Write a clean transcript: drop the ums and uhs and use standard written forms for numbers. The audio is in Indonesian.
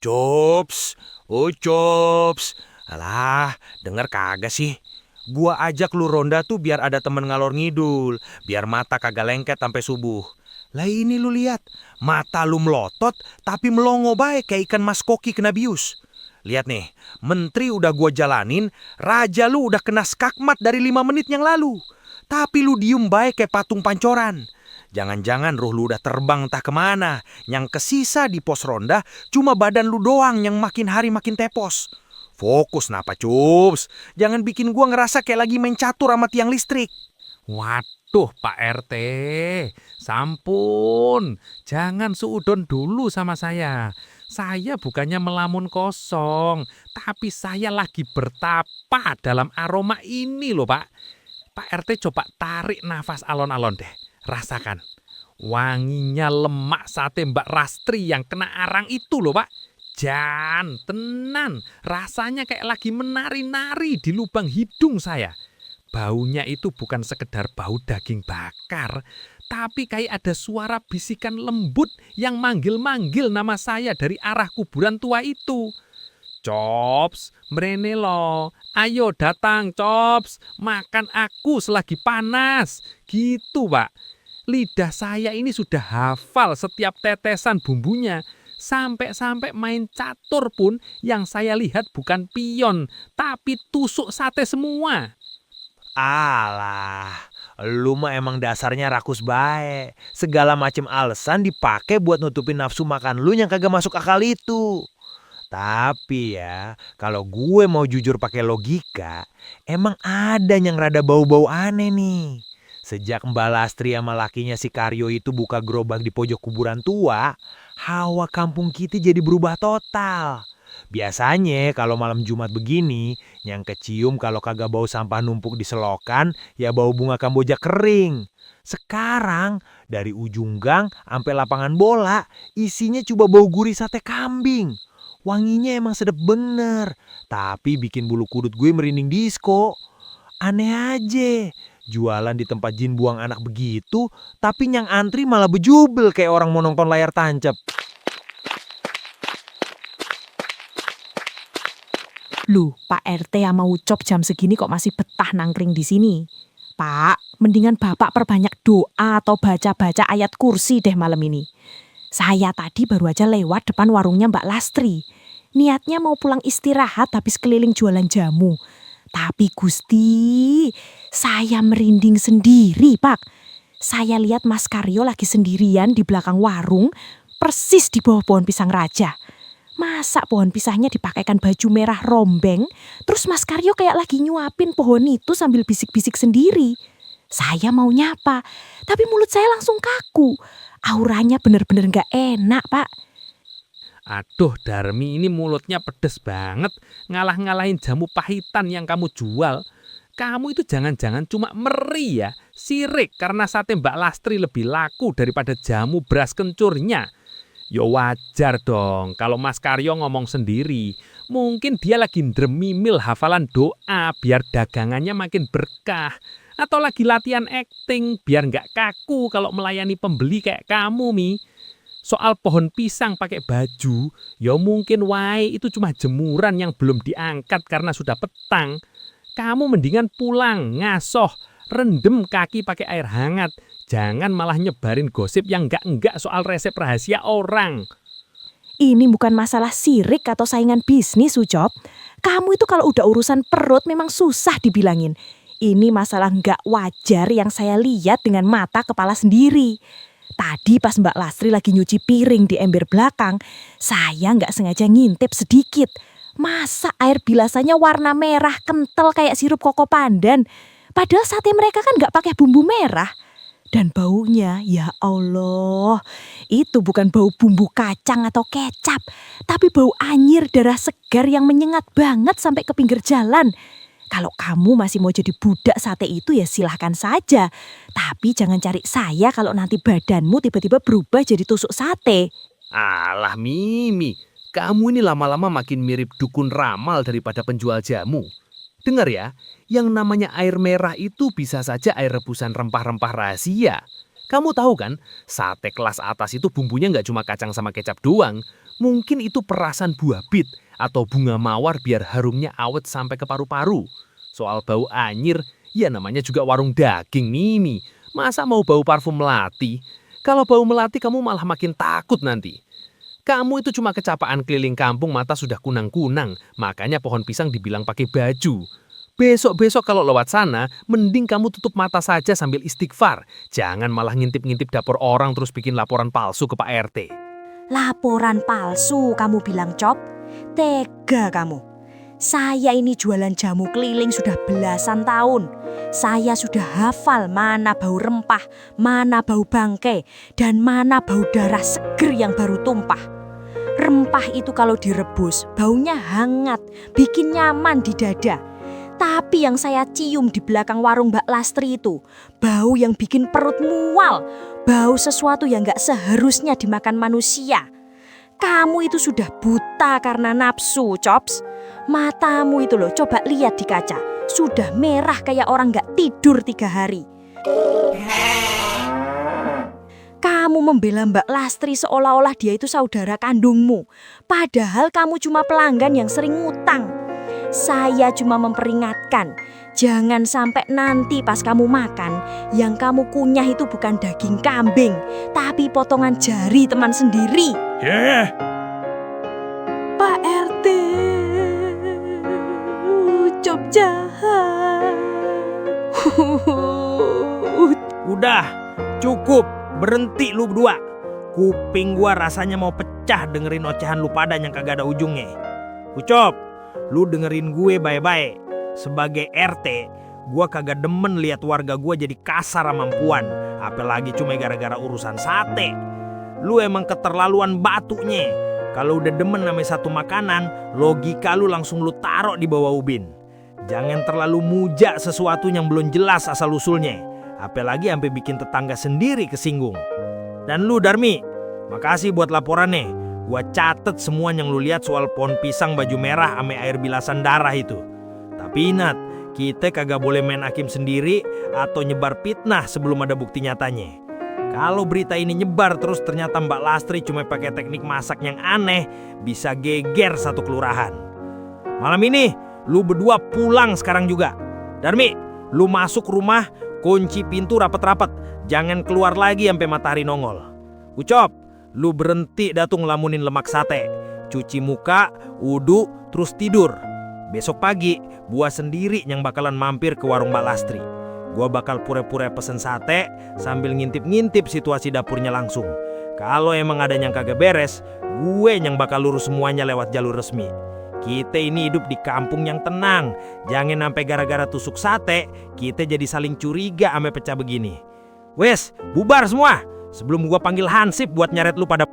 Ucups, Ucups. Alah, denger kagak sih? Gua ajak lu ronda tuh biar ada temen ngalor ngidul, biar mata kagak lengket sampai subuh. Lah ini lu lihat, mata lu melotot tapi melongo baik kayak ikan mas koki kena bius. Lihat nih, menteri udah gua jalanin, raja lu udah kena skakmat dari 5 menit yang lalu. Tapi lu diem baik kayak patung pancoran. Jangan-jangan ruh lu udah terbang entah kemana. Yang kesisa di pos ronda cuma badan lu doang yang makin hari makin tepos. Fokus napa cups. Jangan bikin gua ngerasa kayak lagi main catur sama tiang listrik. Waduh Pak RT, sampun, jangan suudon dulu sama saya. Saya bukannya melamun kosong, tapi saya lagi bertapa dalam aroma ini loh Pak. Pak RT coba tarik nafas alon-alon deh, rasakan. Wanginya lemak sate Mbak Rastri yang kena arang itu loh Pak. Jan, tenan, rasanya kayak lagi menari-nari di lubang hidung saya. Baunya itu bukan sekedar bau daging bakar, tapi kayak ada suara bisikan lembut yang manggil-manggil nama saya dari arah kuburan tua itu. Cops, mrene lo. Ayo datang, Cops. Makan aku selagi panas. Gitu, Pak. Lidah saya ini sudah hafal setiap tetesan bumbunya. Sampai-sampai main catur pun yang saya lihat bukan pion, tapi tusuk sate semua. Alah, lu mah emang dasarnya rakus bae. Segala macem alasan dipakai buat nutupin nafsu makan lu yang kagak masuk akal itu. Tapi ya, kalau gue mau jujur pakai logika, emang ada yang rada bau-bau aneh nih. Sejak Mbak Lastri sama lakinya si Karyo itu buka gerobak di pojok kuburan tua, hawa kampung kita jadi berubah total. Biasanya kalau malam Jumat begini, yang kecium kalau kagak bau sampah numpuk di selokan, ya bau bunga kamboja kering. Sekarang dari ujung gang sampai lapangan bola, isinya coba bau gurih sate kambing. Wanginya emang sedep bener, tapi bikin bulu kudut gue merinding disko. Aneh aja, jualan di tempat jin buang anak begitu, tapi yang antri malah bejubel kayak orang mau nonton layar tancap. Loh, Pak RT sama Ucop jam segini kok masih betah nangkring di sini? Pak, mendingan Bapak perbanyak doa atau baca-baca ayat kursi deh malam ini. Saya tadi baru aja lewat depan warungnya Mbak Lastri. Niatnya mau pulang istirahat habis keliling jualan jamu. Tapi Gusti, saya merinding sendiri, Pak. Saya lihat Mas Karyo lagi sendirian di belakang warung, persis di bawah pohon pisang raja. Masa pohon pisangnya dipakaikan baju merah rombeng, terus Mas Karyo kayak lagi nyuapin pohon itu sambil bisik-bisik sendiri. Saya mau nyapa, tapi mulut saya langsung kaku. Auranya bener-bener gak enak, Pak. Aduh Darmi, ini mulutnya pedes banget. Ngalah-ngalahin jamu pahitan yang kamu jual. Kamu itu jangan-jangan cuma meri ya, sirik karena sate Mbak Lastri lebih laku daripada jamu beras kencurnya. Ya wajar dong kalau Mas Karyo ngomong sendiri. Mungkin dia lagi ndremimil hafalan doa biar dagangannya makin berkah. Atau lagi latihan acting biar nggak kaku kalau melayani pembeli kayak kamu, Mi. Soal pohon pisang pakai baju, ya mungkin wae itu cuma jemuran yang belum diangkat karena sudah petang. Kamu mendingan pulang, ngasoh, rendem kaki pakai air hangat. Jangan malah nyebarin gosip yang enggak-enggak soal resep rahasia orang. Ini bukan masalah sirik atau saingan bisnis, Ucop. Kamu itu kalau udah urusan perut memang susah dibilangin. Ini masalah nggak wajar yang saya lihat dengan mata kepala sendiri. Tadi pas Mbak Lastri lagi nyuci piring di ember belakang, saya nggak sengaja ngintip sedikit. Masa air bilasannya warna merah kental kayak sirup koko pandan. Padahal sate mereka kan nggak pakai bumbu merah. Dan baunya, ya Allah, itu bukan bau bumbu kacang atau kecap, tapi bau anyir darah segar yang menyengat banget sampai ke pinggir jalan. Kalau kamu masih mau jadi budak sate itu ya silahkan saja. Tapi jangan cari saya kalau nanti badanmu tiba-tiba berubah jadi tusuk sate. Alah Mimi, kamu ini lama-lama makin mirip dukun ramal daripada penjual jamu. Dengar ya, yang namanya air merah itu bisa saja air rebusan rempah-rempah rahasia. Kamu tahu kan, sate kelas atas itu bumbunya nggak cuma kacang sama kecap doang. Mungkin itu perasan buah bit atau bunga mawar biar harumnya awet sampai ke paru-paru. Soal bau anyir, ya namanya juga warung daging, Mimi. Masa mau bau parfum melati? Kalau bau melati kamu malah makin takut nanti. Kamu itu cuma kecapaan keliling kampung, mata sudah kunang-kunang. Makanya pohon pisang dibilang pakai baju. Besok-besok kalau lewat sana, mending kamu tutup mata saja sambil istighfar. Jangan malah ngintip-ngintip dapur orang terus bikin laporan palsu ke Pak RT. Laporan palsu kamu bilang, Cop? Tega kamu. Saya ini jualan jamu keliling sudah belasan tahun. Saya sudah hafal mana bau rempah, mana bau bangkai, dan mana bau darah seger yang baru tumpah. Rempah itu kalau direbus, baunya hangat, bikin nyaman di dada. Tapi yang saya cium di belakang warung Mbak Lastri itu, bau yang bikin perut mual, bau sesuatu yang gak seharusnya dimakan manusia. Kamu itu sudah buta karena nafsu, Cops. Matamu itu loh, coba lihat di kaca. Sudah merah kayak orang gak tidur 3 hari. Kamu membela Mbak Lastri seolah-olah dia itu saudara kandungmu. Padahal kamu cuma pelanggan yang sering ngutang. Saya cuma memperingatkan, jangan sampai nanti pas kamu makan, yang kamu kunyah itu bukan daging kambing, tapi potongan jari teman sendiri. Pak RT, Ucop jahat. Udah, cukup, berhenti lu berdua. Kuping gua rasanya mau pecah dengerin ocehan lu pada yang kagak ada ujungnya. Ucop, lu dengerin gue baik-baik. Sebagai RT, gua kagak demen lihat warga gua jadi kasar sama puan. Apalagi cuma gara-gara urusan sate. Lu emang keterlaluan batunya. Kalau udah demen namanya satu makanan, logika lu langsung lu taruh di bawah ubin. Jangan terlalu muja sesuatu yang belum jelas asal-usulnya. Apalagi sampai bikin tetangga sendiri kesinggung. Dan lu Darmi, makasih buat laporannya. Gua catet semua yang lu lihat soal pohon pisang baju merah ame air bilasan darah itu. Tapi ingat, kita kagak boleh main hakim sendiri atau nyebar fitnah sebelum ada bukti nyatanya. Kalau berita ini nyebar terus ternyata Mbak Lastri cuma pakai teknik masak yang aneh, bisa geger satu kelurahan. Malam ini, lu berdua pulang sekarang juga. Darmi, lu masuk rumah, kunci pintu rapet-rapet. Jangan keluar lagi sampai matahari nongol. Ucop, lu berhenti datung ngelamunin lemak sate. Cuci muka, wudu, terus tidur. Besok pagi, gua sendiri yang bakalan mampir ke warung Mbak Lastri. Gua bakal pura-pura pesen sate sambil ngintip-ngintip situasi dapurnya langsung. Kalau emang ada yang kagak beres, gue yang bakal lurus semuanya lewat jalur resmi. Kita ini hidup di kampung yang tenang. Jangan sampai gara-gara tusuk sate, kita jadi saling curiga ame pecah begini. Wes, bubar semua. Sebelum gua panggil Hansip buat nyeret lu pada